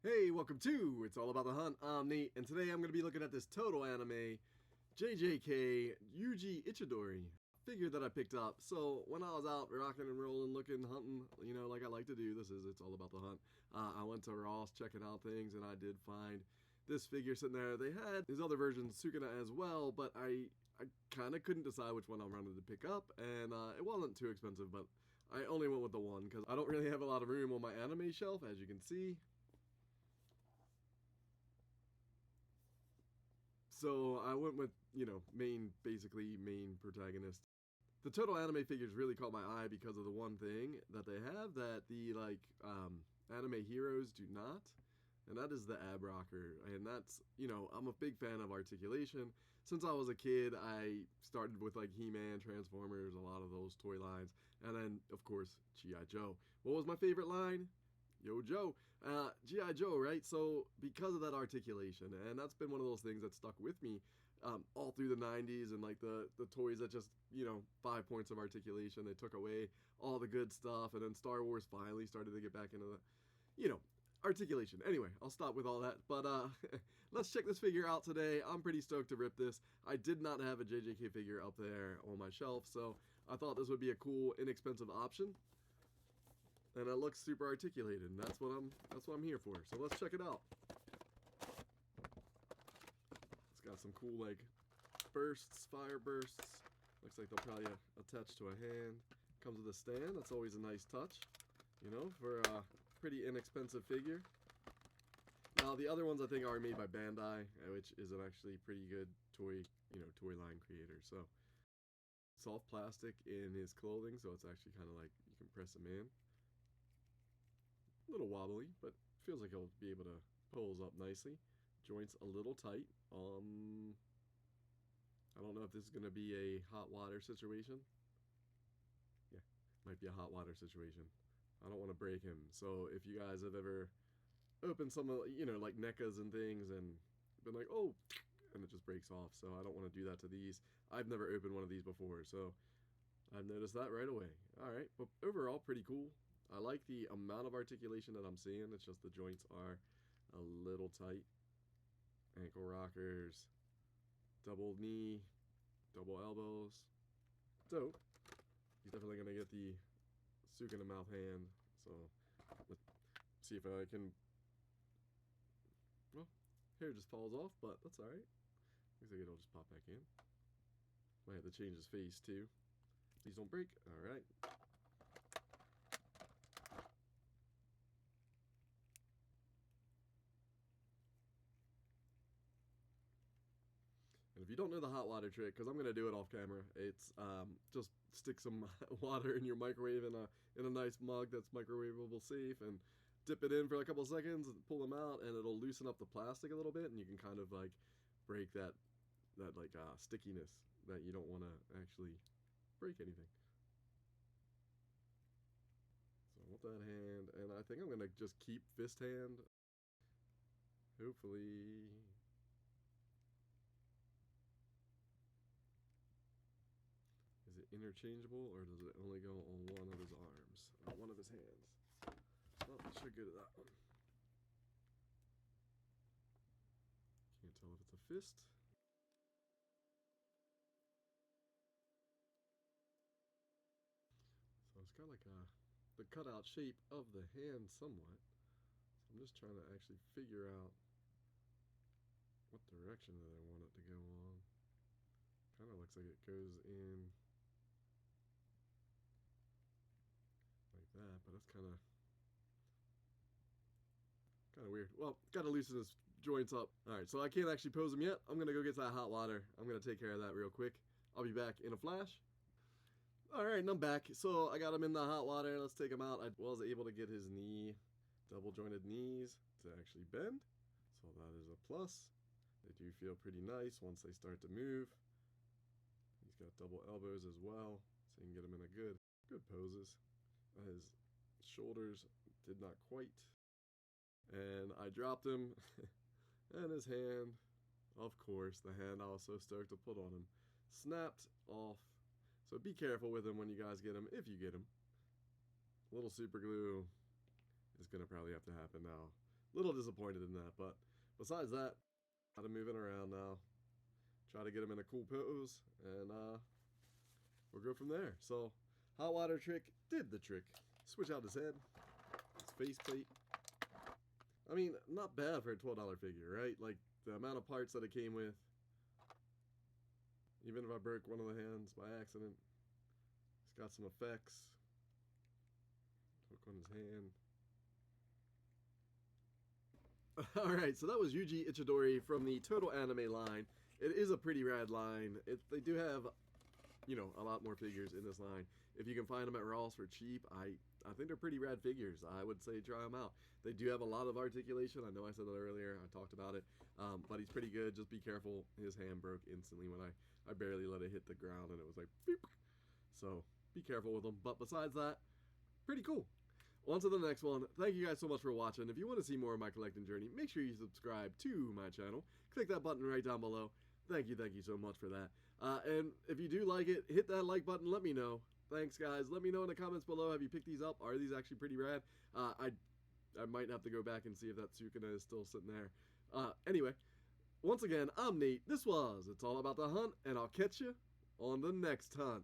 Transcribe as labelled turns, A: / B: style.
A: Hey, welcome to It's All About the Hunt. I'm Nate, and today I'm going to be looking at this Total Anime JJK Yuji Itadori figure that I picked up. So when I was out rocking and rolling, looking, hunting, like I like to do, It's All About the Hunt. I went to Ross checking out things, and I did find this figure sitting there. They had his other version, Sukuna, as well, but I kind of couldn't decide which one I wanted to pick up, and it wasn't too expensive, but I only went with the one because I don't really have a lot of room on my anime shelf, as you can see. So I went with, basically main protagonist. The Total Anime figures really caught my eye because of the one thing that they have that the anime heroes do not, and that is the ab rocker. And that's, I'm a big fan of articulation. Since I was a kid, I started with like He-Man, Transformers, a lot of those toy lines, and then of course G.I. Joe. What was my favorite line? Yo Joe, G.I. Joe, right? So because of that articulation, and that's been one of those things that stuck with me all through the 90s, and like the toys that just, 5 points of articulation, they took away all the good stuff, and then Star Wars finally started to get back into the, articulation. Anyway, I'll stop with all that, but let's check this figure out today. I'm pretty stoked to rip this. I did not have a JJK figure up there on my shelf, so I thought this would be a cool, inexpensive option. And it looks super articulated, and that's what I'm here for. So let's check it out. It's got some cool like bursts, fire bursts. Looks like they'll probably attach to a hand. Comes with a stand. That's always a nice touch, for a pretty inexpensive figure. Now the other ones I think are made by Bandai, which is an actually pretty good toy line creator. So soft plastic in his clothing, so it's actually kind of like you can press him in. A little wobbly, but feels like he'll be able to pose up nicely. Joints a little tight. I don't know if this is going to be a hot water situation. Yeah, might be a hot water situation. I don't want to break him. So if you guys have ever opened some of, like NECAs and things and been like, oh, and it just breaks off. So I don't want to do that to these. I've never opened one of these before, so I've noticed that right away. All right, but overall, pretty cool. I like the amount of articulation that I'm seeing. It's just the joints are a little tight. Ankle rockers, double knee, double elbows. Dope. He's definitely going to get the Sukuna mouth hand. So let's see if I can... Well, hair just falls off, but that's alright. Looks like it'll just pop back in. Might have to change his face too. Please don't break. Alright. And if you don't know the hot water trick, because I'm going to do it off camera, it's just stick some water in your microwave in a nice mug that's microwavable safe, and dip it in for a couple of seconds, and pull them out, and it'll loosen up the plastic a little bit, and you can kind of like break that stickiness that you don't want to actually break anything. So I want that hand, and I think I'm going to just keep fist hand. Hopefully... Is it interchangeable, or does it only go on one of his arms? Or one of his hands? Well, I should go to that one. Can't tell if it's a fist. So it's got like the cutout shape of the hand somewhat. So I'm just trying to actually figure out what direction that I want it to go on. Kind of looks like it goes in like that, but that's kind of weird. Well, gotta loosen his joints up. Alright, so I can't actually pose him yet. I'm gonna go get that hot water. I'm gonna take care of that real quick. I'll be back in a flash. Alright, and I'm back. So I got him in the hot water. Let's take him out. I was able to get his knee, double jointed knees, to actually bend. So that is a plus. They do feel pretty nice once they start to move. He's got double elbows as well, so you can get him in a good poses. His shoulders did not quite. And I dropped him, and his hand, of course, the hand I was so stoked to put on him, snapped off. So be careful with him when you guys get him, if you get him. A little super glue is going to probably have to happen now. little disappointed in that, but besides that, gotta move it around now. Try to get him in a cool pose, and we'll go from there. So, hot water trick did the trick. Switch out his head, his faceplate. I mean, not bad for a $12 figure, right? Like, the amount of parts that it came with. Even if I broke one of the hands by accident. It's got some effects. Hook on his hand. Alright, so that was Yuji Itadori from the Total Anime line. It is a pretty rad line. They do have, you know, a lot more figures in this line. If you can find them at Ross for cheap, I think they're pretty rad figures. I would say try them out. They do have a lot of articulation. I know I said that earlier. I talked about it. But he's pretty good. Just be careful. His hand broke instantly when I barely let it hit the ground, and it was like, beep. So be careful with them. But besides that, pretty cool. On to the next one. Thank you guys so much for watching. If you want to see more of my collecting journey, make sure you subscribe to my channel. Click that button right down below. Thank you so much for that. And if you do like it, hit that like button. Let me know. Thanks, guys. Let me know in the comments below. Have you picked these up? Are these actually pretty rad? I might have to go back and see if that Sukuna is still sitting there. Anyway, once again, I'm Nate. This was It's All About the Hunt, and I'll catch you on the next hunt.